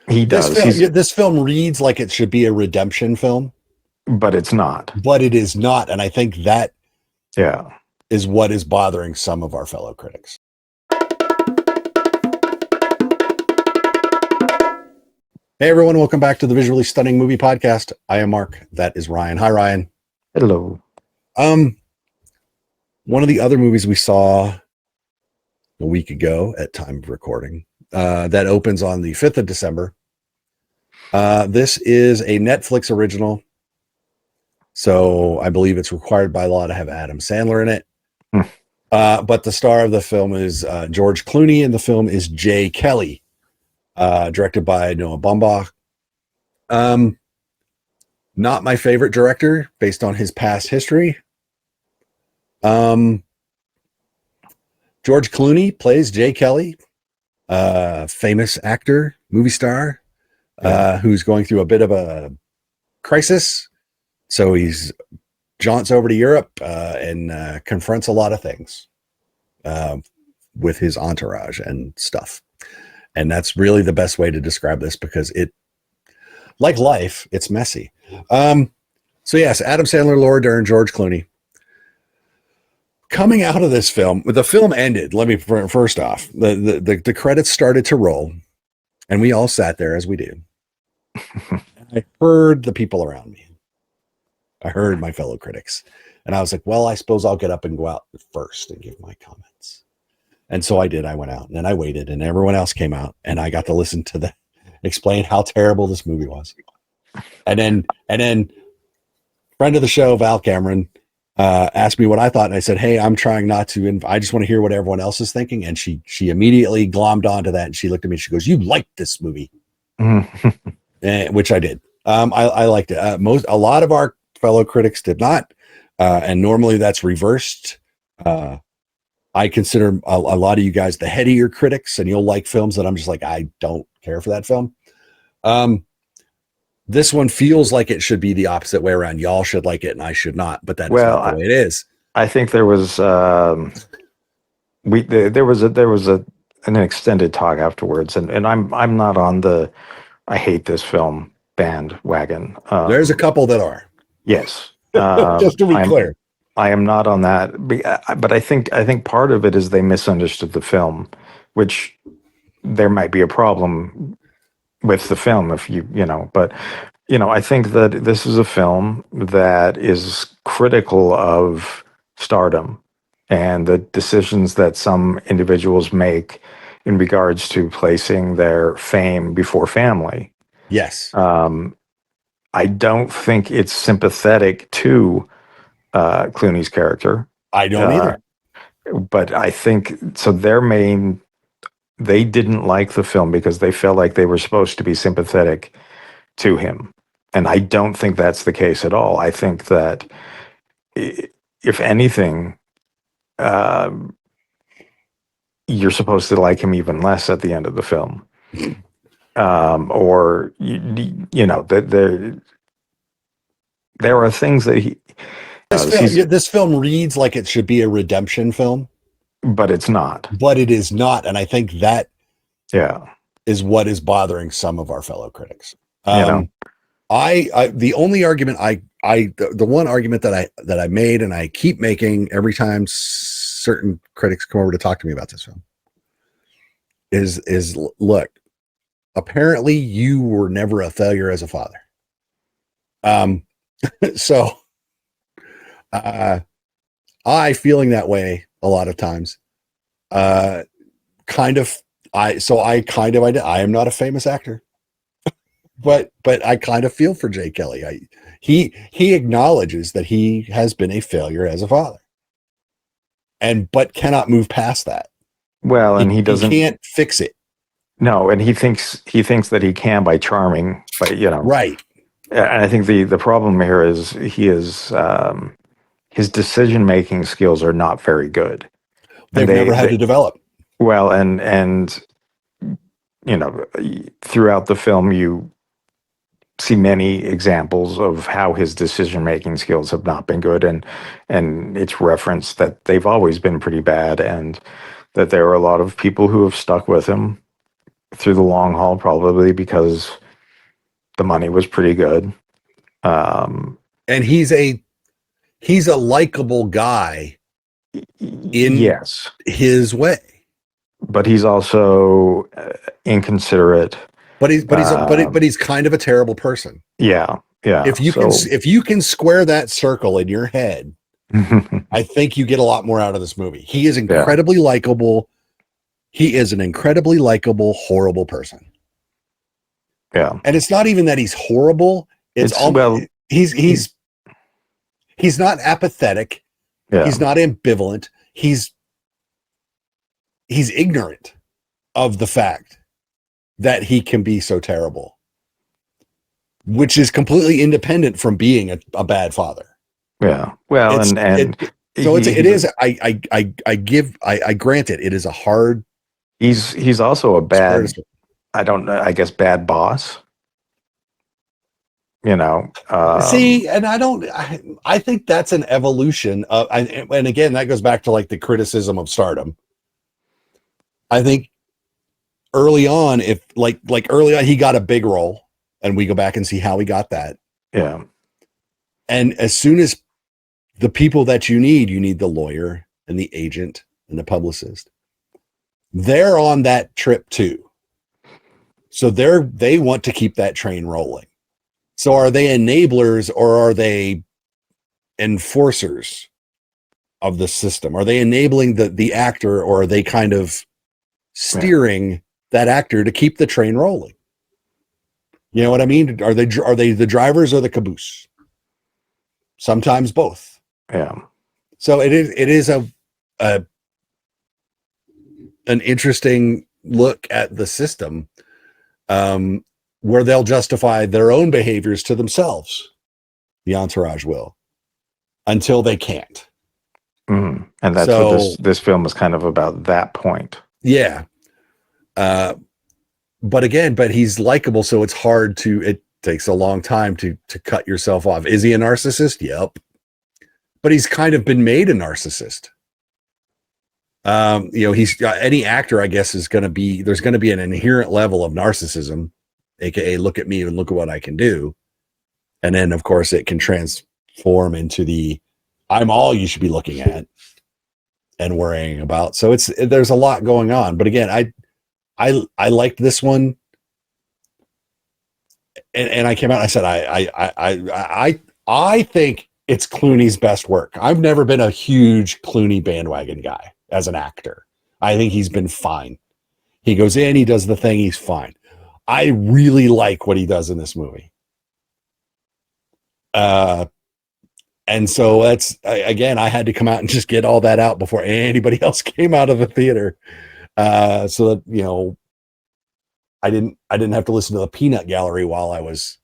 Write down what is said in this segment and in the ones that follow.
He does. He's This film reads like it should be a redemption film, but it's not. but it is not, and I think that Yeah. is what is bothering some of our fellow critics. Hey everyone, welcome back to the Visually Stunning Movie Podcast. I am Mark. That is Ryan. Hi Ryan. Hello. Um, one of the other movies we saw a week ago at time of recording, that opens on the 5th of December. This is a Netflix original, so I believe it's required by law to have Adam Sandler in it. But the star of the film is George Clooney, and the film is Jay Kelly, directed by Noah Baumbach. Not my favorite director based on his past history. George Clooney plays Jay Kelly, famous actor, movie star, who's going through a bit of a crisis. So he's jaunts over to Europe and confronts a lot of things with his entourage and stuff. And that's really the best way to describe this, because it, like life, it's messy. So yes, Adam Sandler, Laura Dern, George Clooney. Coming out of this film, the film ended. Let me first off, the credits started to roll, and we all sat there as we do. I heard the people around me. I heard my fellow critics, and I was like, well, I suppose I'll get up and go out first and give my comments. And so I did. I went out and then I waited, and everyone else came out, and I got to listen to them explain how terrible this movie was. And then friend of the show, Val Cameron, asked me what I thought, and I said, hey, I'm trying not to, I just want to hear what everyone else is thinking. And she immediately glommed onto that, and she looked at me and she goes, you liked this movie. Which I did. I liked it. A lot of our fellow critics did not, and normally that's reversed. I consider a lot of you guys the headier critics, and you'll like films that I'm just like, I don't care for that film. This one feels like it should be the opposite way around. Y'all should like it and I should not, but that's not the way it is. I think there was there was an extended talk afterwards, and I'm not on the I hate this film bandwagon. There's a couple that are. Yes. Just to be clear. I am not on that, but I think part of it is they misunderstood the film, which there might be a problem with the film if but I think that this is a film that is critical of stardom and the decisions that some individuals make in regards to placing their fame before family. Yes. I don't think it's sympathetic to Clooney's character. I don't either. But I think so. They didn't like the film because they felt like they were supposed to be sympathetic to him. And I don't think that's the case at all. I think that if anything, you're supposed to like him even less at the end of the film. Or, there are things that this film reads like it should be a redemption film, but it's not. But it is not, and I think that is what is bothering some of our fellow critics. The only argument the one argument that I made, and I keep making every time certain critics come over to talk to me about this film, is look, apparently you were never a failure as a father. So I feeling that way a lot of times. I am not a famous actor, but I kind of feel for Jay Kelly. He acknowledges that he has been a failure as a father, but cannot move past that. Well, and he can't fix it. No, and he thinks that he can by charming, right. And I think the problem here is his decision-making skills are not very good. They've never had to develop. Well, and throughout the film, you see many examples of how his decision-making skills have not been good, and it's referenced that they've always been pretty bad, and that there are a lot of people who have stuck with him through the long haul, probably because the money was pretty good. Um, And he's a likable guy in yes, his way. but he's also inconsiderate. But Um, he's kind of a terrible person. yeah, yeah. So If you can square that circle in your head, I think you get a lot more out of this movie. He is yeah, incredibly likable. He is an incredibly likable, horrible person. yeah. And it's not even that he's horrible. It's It's all well, he's he, he's he's not apathetic. yeah, He's not ambivalent. He's ignorant of the fact that he can be so terrible, which is completely independent from being a bad father. yeah. Well, It's and it so he it he's is I grant it. It is a hard he's also a square to bad. I don't know. I guess bad boss. You know. see, and I think that's an evolution of, and again, that goes back to like the criticism of stardom. I think early on, if like early on, he got a big role, and we go back and see how he got that. Yeah, And as soon as the people that you need the lawyer and the agent and the publicist, they're on that trip too. So they want to keep that train rolling. So are they enablers or are they enforcers of the system? Are they enabling the actor, or are they kind of yeah, steering that actor to keep the train rolling? You know what I mean? Are they the drivers or the caboose? Sometimes both. yeah, So it is a an interesting look at the system, where they'll justify their own behaviors to themselves. The entourage will, until they can't. And that's what So this film is kind of about. That point. yeah, uh, but he's likable, so it's hard to. It takes a long time to cut yourself off. Is he a narcissist? Yep, but he's kind of been made a narcissist. He's any actor, I guess, is going to be there's going to be an inherent level of narcissism, aka look at me and look at what I can do, and then of course it can transform into the I'm all you should be looking at and worrying about. So there's a lot going on, but again, I liked this one, and I came out and I said I think it's Clooney's best work. I've never been a huge Clooney bandwagon guy as an actor. I think he's been fine. He goes in, he does the thing, he's fine. I really like what he does in this movie. And so again, I had to come out and just get all that out before anybody else came out of the theater. So that, I didn't have to listen to the peanut gallery while I was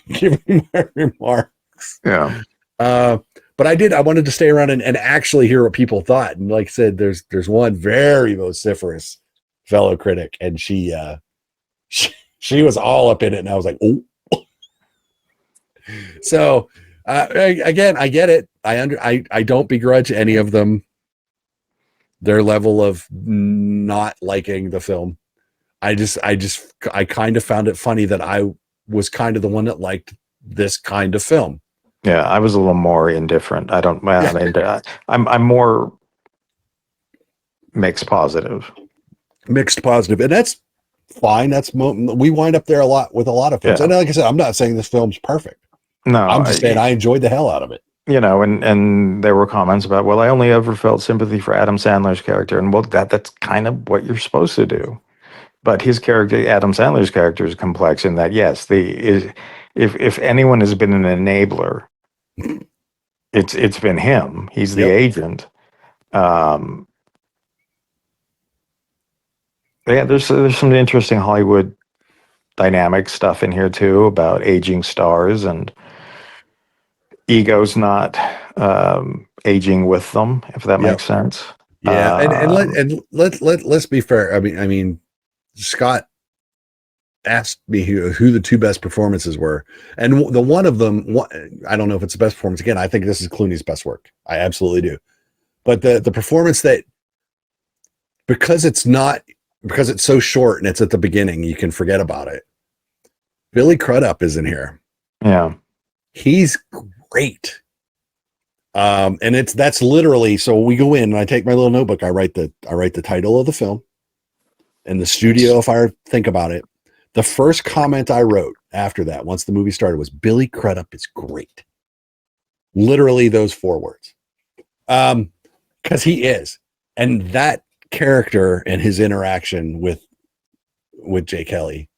giving my remarks. Yeah, But I wanted to stay around and actually hear what people thought. And like I said, there's one very vociferous fellow critic, and she was all up in it, and I was like, oh. So again, I get it. I don't begrudge any of them their level of not liking the film. I kind of found it funny that I was kind of the one that liked this kind of film. yeah. I was a little more indifferent. I don't. Well, I mean, I'm more mixed positive. Mixed positive, and that's fine. We wind up there a lot with a lot of films. Yeah. And like I said, I'm not saying this film's perfect. No, I'm just saying I enjoyed the hell out of it. and there were comments about, well, I only ever felt sympathy for Adam Sandler's character, and well, that's kind of what you're supposed to do. But his character, Adam Sandler's character, is complex in that, yes, if anyone has been an enabler, it's been him. He's the Yep. agent. Um, yeah, there's some interesting Hollywood dynamic stuff in here too about aging stars and egos not aging with them, if that Yep. makes sense. Yeah. Let's be fair. I mean, Scott asked me who the two best performances were, and the one of them, I don't know if it's the best performance. Again, I think this is Clooney's best work. I absolutely do. But the performance that, because it's not because it's so short and it's at the beginning, you can forget about it. Billy Crudup is in here. Yeah. He's great. And that's literally, so we go in and I take my little notebook, I write the title of the film and the studio, if I think about it. The first comment I wrote after that, once the movie started, was Billy Crudup is great. Literally those 4 words. Because he is. And that character and his interaction with Jay Kelly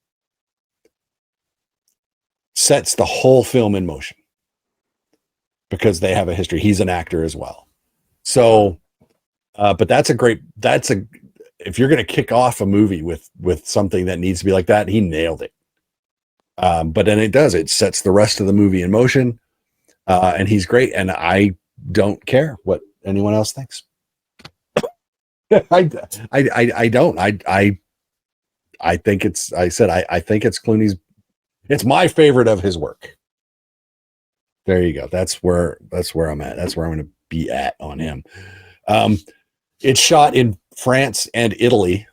sets the whole film in motion because they have a history. He's an actor as well. So, but if you're going to kick off a movie with something that needs to be like that, he nailed it. But then it sets the rest of the movie in motion. And he's great. And I don't care what anyone else thinks. I don't. I think it's, I think it's Clooney's, it's my favorite of his work. There you go. That's where I'm at. That's where I'm going to be at on him. It's shot in France and Italy,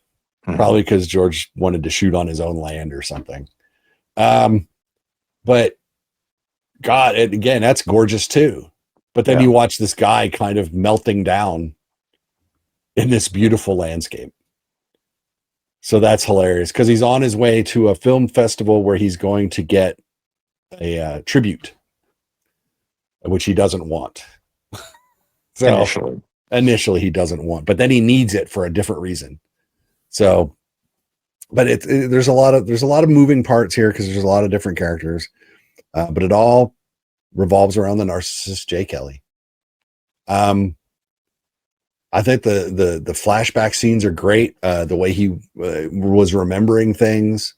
probably because George wanted to shoot on his own land or something. But God, again, that's gorgeous too. But then you watch this guy kind of melting down in this beautiful landscape. So that's hilarious because he's on his way to a film festival where he's going to get a tribute, which he doesn't want. So initially he doesn't want, but then he needs it for a different reason. So, but there's a lot of moving parts here because there's a lot of different characters, but it all revolves around the narcissist Jay Kelly. I think the flashback scenes are great. The way he was remembering things,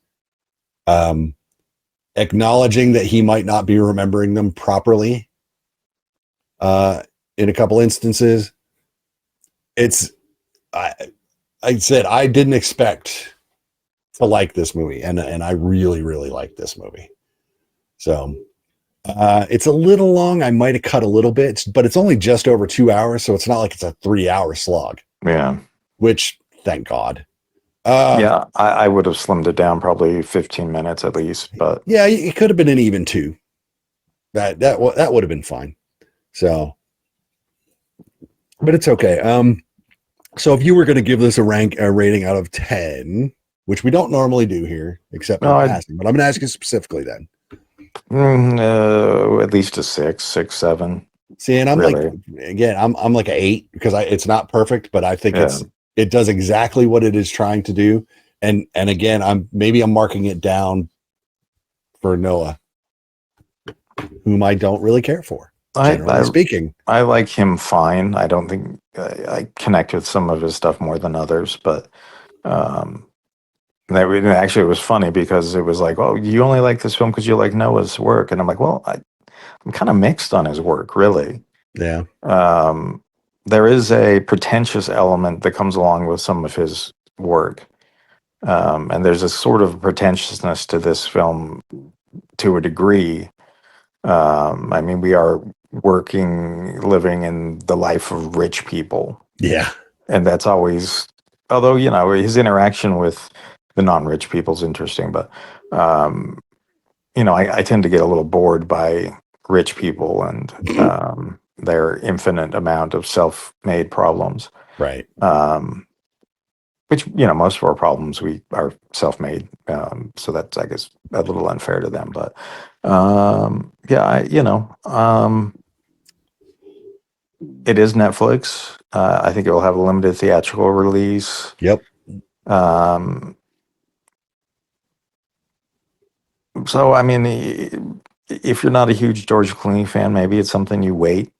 acknowledging that he might not be remembering them properly. In a couple instances, I said I didn't expect to like this movie, and I really, really like this movie. So it's a little long. I might have cut a little bit, but it's only just over 2 hours, so it's not like it's a 3-hour slog. Yeah. Which, thank God. Yeah, I would have slimmed it down probably 15 minutes at least, but yeah, it could have been an even 2. That would have been fine. So, but it's okay. So if you were going to give this a rating out of 10, which we don't normally do here, except in passing, but I'm going to ask you specifically then. At least a 6, 7. See, and I'm really? Like, again, I'm like an 8 because it's not perfect, but I think it does exactly what it is trying to do. And again, I'm marking it down for Noah, whom I don't really care for. Generally speaking, I like him fine. I don't think I connect with some of his stuff more than others, but actually it was funny because it was like, oh, you only like this film because you like Noah's work, and I'm like, well, I'm kind of mixed on his work, really. Yeah. There is a pretentious element that comes along with some of his work, and there's a sort of pretentiousness to this film to a degree. I mean, we are living in the life of rich people. Yeah. And that's always, although, his interaction with the non-rich people is interesting, but, I tend to get a little bored by rich people and their infinite amount of self-made problems. Right. Which, most of our problems, we are self-made. So that's, I guess, a little unfair to them. But, it is Netflix. I think it will have a limited theatrical release. Yep. So, I mean, if you're not a huge George Clooney fan, maybe it's something you wait,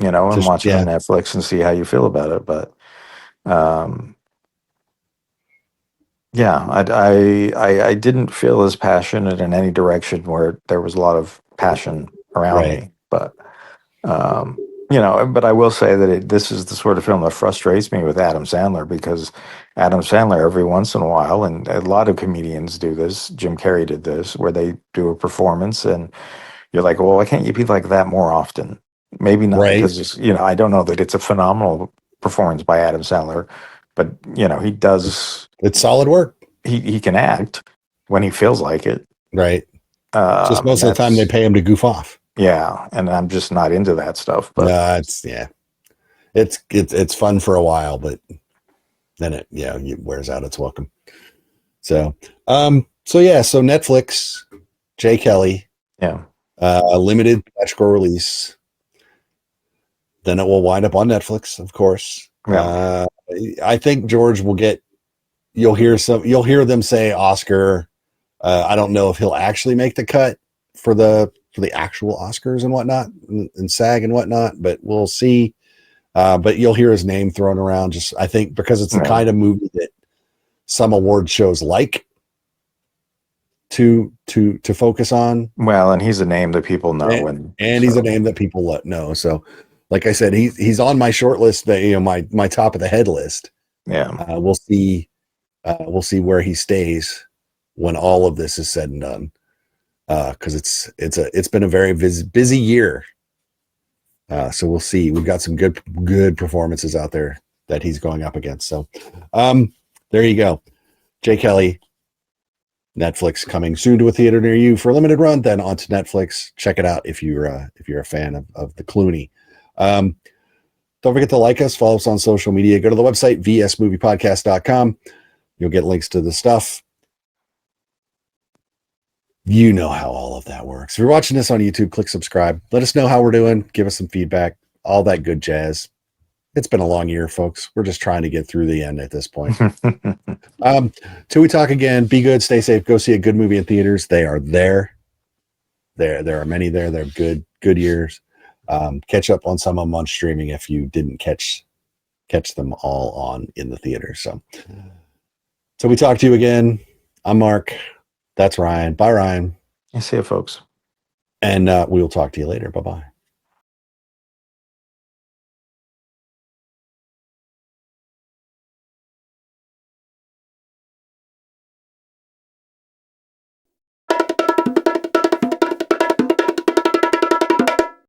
and watch it on Netflix and see how you feel about it. But, I didn't feel as passionate in any direction where there was a lot of passion around me. But, but I will say that this is the sort of film that frustrates me with Adam Sandler, because Adam Sandler, every once in a while, and a lot of comedians do this, Jim Carrey did this, where they do a performance and you're like, well, why can't you be like that more often? Maybe not because, I don't know that it's a phenomenal performance by Adam Sandler. but he does. It's solid work, He can act when he feels like it. right? Just most of the time they pay him to goof off. Yeah, and I'm just not into that stuff. But No, it's fun for a while, but then it wears out its welcome. So so Netflix, Jay Kelly, yeah, a limited theatrical release. Then it will wind up on Netflix, of course. yeah. I think George will get. You'll hear them say Oscar. I don't know if he'll actually make the cut for the actual Oscars and whatnot, and SAG and whatnot, but we'll see. But you'll hear his name thrown around. Just I think because it's the kind of movie that some award shows like to focus on. Well, and he's a name that people know, and he's a name that people know. So, like I said, he's on my short list. That my top of the head list. Yeah, We'll see. We'll see where he stays when all of this is said and done. Because it's been a very busy year. So we'll see. We've got some good performances out there that he's going up against. So, there you go. Jay Kelly, Netflix coming soon to a theater near you for a limited run. Then onto Netflix. Check it out if you're a fan of the Clooney. Don't forget to like us, follow us on social media. Go to the website vsmoviepodcast.com. You'll get links to the stuff. You know how all of that works. If you're watching this on YouTube, click subscribe. Let us know how we're doing. Give us some feedback. All that good jazz. It's been a long year, folks. We're just trying to get through the end at this point. Till we talk again, be good, stay safe, go see a good movie in theaters. They are there. There are many there. They're good years. Catch up on some of them on streaming if you didn't catch them all on in the theater. So we talk to you again. I'm Mark. That's Ryan. Bye, Ryan. I see you, folks. And we'll talk to you later. Bye-bye.